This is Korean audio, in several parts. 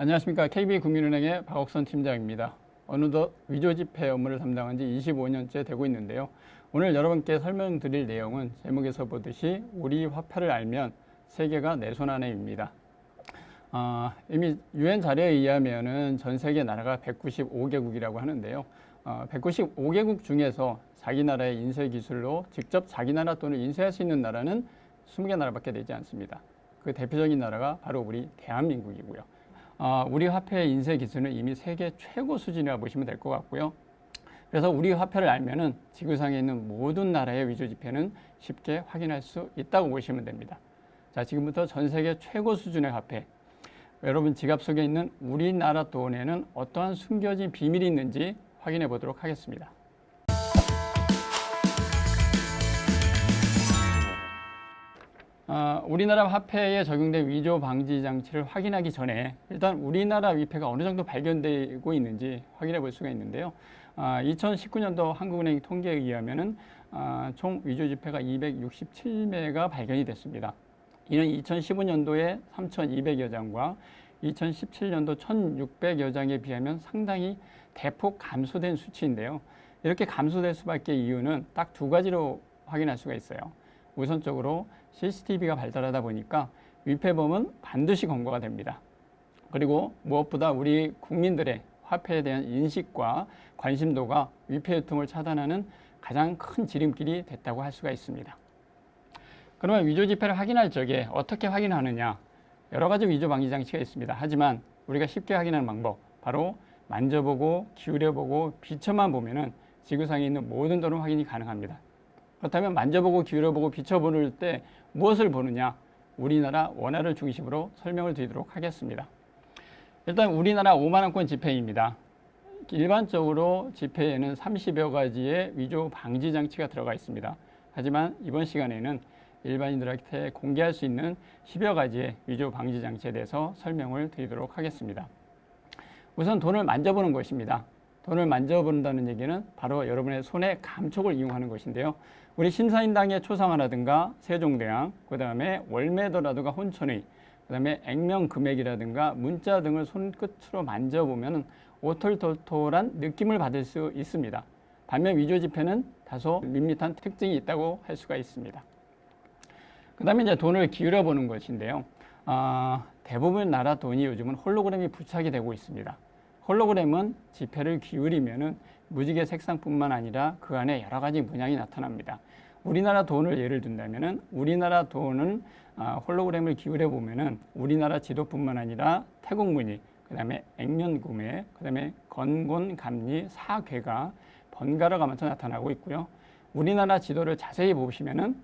안녕하십니까. KB국민은행의 박옥선 팀장입니다. 어느덧 위조지폐 업무를 담당한 지 25년째 되고 있는데요. 오늘 여러분께 설명드릴 내용은 제목에서 보듯이 우리 화폐를 알면 세계가 내 손 안에입니다. 이미 UN 자료에 의하면 전 세계 나라가 195개국이라고 하는데요. 195개국 중에서 자기 나라의 인쇄 기술로 직접 자기 나라 돈을 인쇄할 수 있는 나라는 20개 나라밖에 되지 않습니다. 그 대표적인 나라가 바로 우리 대한민국이고요. 우리 화폐의 인쇄 기술은 이미 세계 최고 수준이라 보시면 될 것 같고요. 그래서 우리 화폐를 알면은 지구상에 있는 모든 나라의 위조 지폐는 쉽게 확인할 수 있다고 보시면 됩니다. 자, 지금부터 전 세계 최고 수준의 화폐, 여러분 지갑 속에 있는 우리나라 돈에는 어떠한 숨겨진 비밀이 있는지 확인해 보도록 하겠습니다. 우리나라 화폐에 적용된 위조 방지 장치를 확인하기 전에 일단 우리나라 위폐가 어느 정도 발견되고 있는지 확인해 볼 수가 있는데요. 2019년도 한국은행 통계에 의하면 총 위조 지폐가 267매가 발견이 됐습니다. 이는 2015년도에 3,200여 장과 2017년도 1,600여 장에 비하면 상당히 대폭 감소된 수치인데요. 이렇게 감소될 수밖에 이유는 딱 두 가지로 확인할 수가 있어요. 우선적으로 CCTV가 발달하다 보니까 위패범은 반드시 검거가 됩니다. 그리고 무엇보다 우리 국민들의 화폐에 대한 인식과 관심도가 위패 유통을 차단하는 가장 큰 지름길이 됐다고 할 수가 있습니다. 그러면 위조 지폐를 확인할 적에 어떻게 확인하느냐? 여러 가지 위조 방지 장치가 있습니다. 하지만 우리가 쉽게 확인하는 방법, 바로 만져보고 기울여보고 비춰만 보면은 지구상에 있는 모든 돈은 확인이 가능합니다. 그렇다면 만져보고 기울여보고 비춰볼 때 무엇을 보느냐? 우리나라 원화를 중심으로 설명을 드리도록 하겠습니다. 일단 우리나라 5만원권 지폐입니다. 일반적으로 지폐에는 30여 가지의 위조 방지 장치가 들어가 있습니다. 하지만 이번 시간에는 일반인들한테 공개할 수 있는 10여 가지의 위조 방지 장치에 대해서 설명을 드리도록 하겠습니다. 우선 돈을 만져보는 것입니다. 돈을 만져본다는 얘기는 바로 여러분의 손의 감촉을 이용하는 것인데요. 우리 신사임당의 초상화라든가 세종대왕, 그 다음에 월매도라든가 혼천의, 그 다음에 액면금액이라든가 문자 등을 손끝으로 만져보면 오톨토톨한 느낌을 받을 수 있습니다. 반면 위조 지폐는 다소 밋밋한 특징이 있다고 할 수가 있습니다. 그 다음에 이제 돈을 기울여 보는 것인데요. 대부분 나라 돈이 요즘은 홀로그램이 부착이 되고 있습니다. 홀로그램은 지폐를 기울이면은 무지개 색상뿐만 아니라 그 안에 여러 가지 문양이 나타납니다. 우리나라 돈을 예를 든다면은 우리나라 돈은 홀로그램을 기울여 보면은 우리나라 지도뿐만 아니라 태국 무늬, 그다음에 액면구매, 그다음에 건곤, 감리, 사괴가 번갈아 가면서 나타나고 있고요. 우리나라 지도를 자세히 보시면은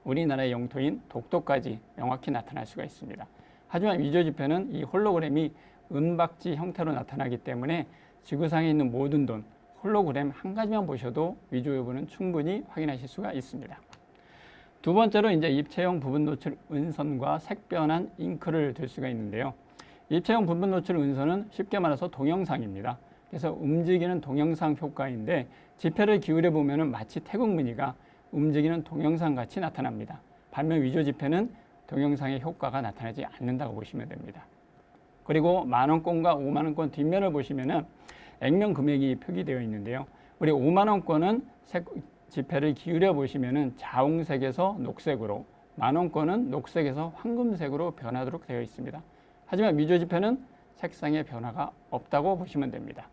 우리나라의 영토인 독도까지 명확히 나타날 수가 있습니다. 하지만 위조 지폐는 이 홀로그램이 은박지 형태로 나타나기 때문에 지구상에 있는 모든 돈, 홀로그램 한 가지만 보셔도 위조 여부는 충분히 확인하실 수가 있습니다. 두 번째로 이제 입체형 부분 노출 은선과 색변한 잉크를 들 수가 있는데요. 입체형 부분 노출 은선은 쉽게 말해서 동영상입니다. 그래서 움직이는 동영상 효과인데 지폐를 기울여 보면은 마치 태국 무늬가 움직이는 동영상 같이 나타납니다. 반면 위조 지폐는 동영상의 효과가 나타나지 않는다고 보시면 됩니다. 그리고 만원권과 5만원권 뒷면을 보시면은 액면 금액이 표기되어 있는데요. 우리 5만원권은 지폐를 기울여 보시면은 자홍색에서 녹색으로, 만원권은 녹색에서 황금색으로 변하도록 되어 있습니다. 하지만 위조 지폐는 색상의 변화가 없다고 보시면 됩니다.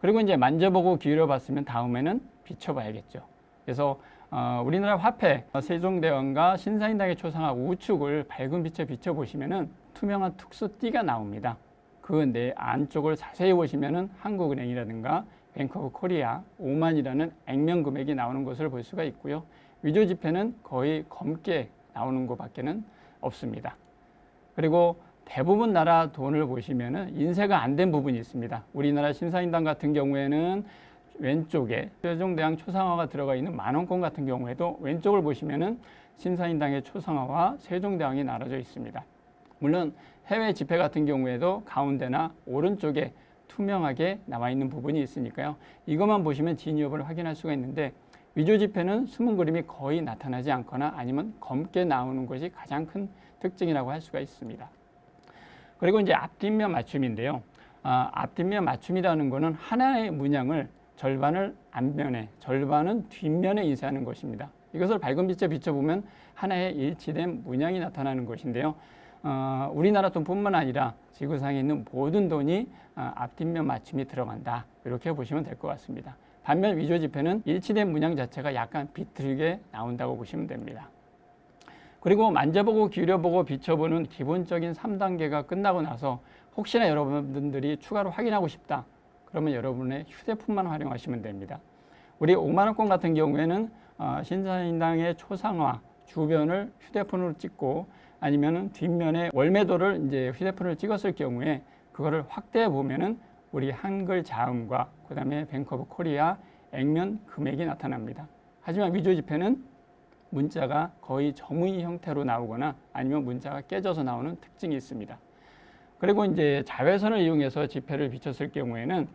그리고 이제 만져보고 기울여 봤으면 다음에는 비춰봐야겠죠. 그래서 우리나라 화폐 세종대왕과 신사임당의 초상화 우측을 밝은 빛에 비춰보시면은 투명한 특수띠가 나옵니다. 그 내 안쪽을 자세히 보시면은 한국은행이라든가 뱅크 오브 코리아 5만이라는 액면 금액이 나오는 것을 볼 수가 있고요. 위조 지폐는 거의 검게 나오는 것밖에는 없습니다. 그리고 대부분 나라 돈을 보시면은 인쇄가 안 된 부분이 있습니다. 우리나라 신사임당 같은 경우에는 왼쪽에 세종대왕 초상화가 들어가 있는 만원권 같은 경우에도 왼쪽을 보시면은 신사임당의 초상화와 세종대왕이 나눠져 있습니다. 물론 해외 지폐 같은 경우에도 가운데나 오른쪽에 투명하게 나와 있는 부분이 있으니까요. 이것만 보시면 진위 여부를 확인할 수가 있는데 위조 지폐는 숨은 그림이 거의 나타나지 않거나 아니면 검게 나오는 것이 가장 큰 특징이라고 할 수가 있습니다. 그리고 이제 앞뒷면 맞춤인데요. 앞뒷면 맞춤이라는 것은 하나의 문양을 절반을 앞면에, 절반은 뒷면에 인쇄하는 것입니다. 이것을 밝은 빛에 비춰보면 하나의 일치된 문양이 나타나는 것인데요. 우리나라 돈뿐만 아니라 지구상에 있는 모든 돈이 앞뒷면 맞춤이 들어간다. 이렇게 보시면 될 것 같습니다. 반면 위조 지폐는 일치된 문양 자체가 약간 비틀게 나온다고 보시면 됩니다. 그리고 만져보고 기울여보고 비춰보는 기본적인 3단계가 끝나고 나서 혹시나 여러분들이 추가로 확인하고 싶다. 그러면 여러분의 휴대폰만 활용하시면 됩니다. 우리 5만 원권 같은 경우에는 신사임당의 초상화 주변을 휴대폰으로 찍고 아니면은 뒷면에 월매도를 이제 휴대폰을 찍었을 경우에 그거를 확대해 보면은 우리 한글 자음과 그다음에 뱅크 오브 코리아 액면 금액이 나타납니다. 하지만 위조 지폐는 문자가 거의 점의 형태로 나오거나 아니면 문자가 깨져서 나오는 특징이 있습니다. 그리고 이제 자외선을 이용해서 지폐를 비췄을 경우에는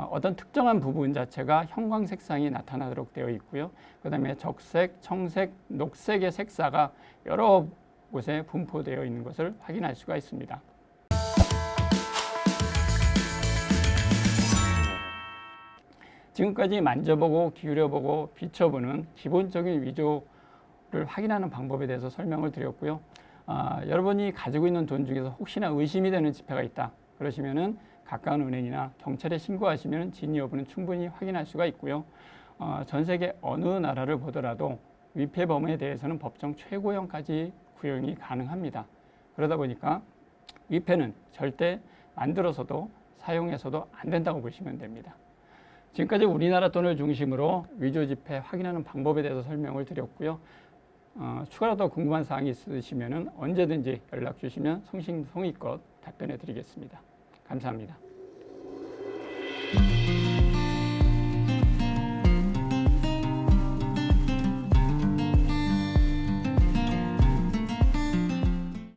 어떤 특정한 부분 자체가 형광 색상이 나타나도록 되어 있고요. 그다음에 적색, 청색, 녹색의 색사가 여러 곳에 분포되어 있는 것을 확인할 수가 있습니다. 지금까지 만져보고 기울여보고 비춰보는 기본적인 위조를 확인하는 방법에 대해서 설명을 드렸고요. 여러분이 가지고 있는 돈 중에서 혹시나 의심이 되는 지폐가 있다 그러시면은 가까운 은행이나 경찰에 신고하시면 진위 여부는 충분히 확인할 수가 있고요. 전 세계 어느 나라를 보더라도 위패 범에 대해서는 법정 최고형까지 구형이 가능합니다. 그러다 보니까 위패는 절대 만들어서도 사용해서도 안 된다고 보시면 됩니다. 지금까지 우리나라 돈을 중심으로 위조 지폐 확인하는 방법에 대해서 설명을 드렸고요. 추가로 더 궁금한 사항이 있으시면 언제든지 연락 주시면 성심성의껏 답변해 드리겠습니다. 감사합니다.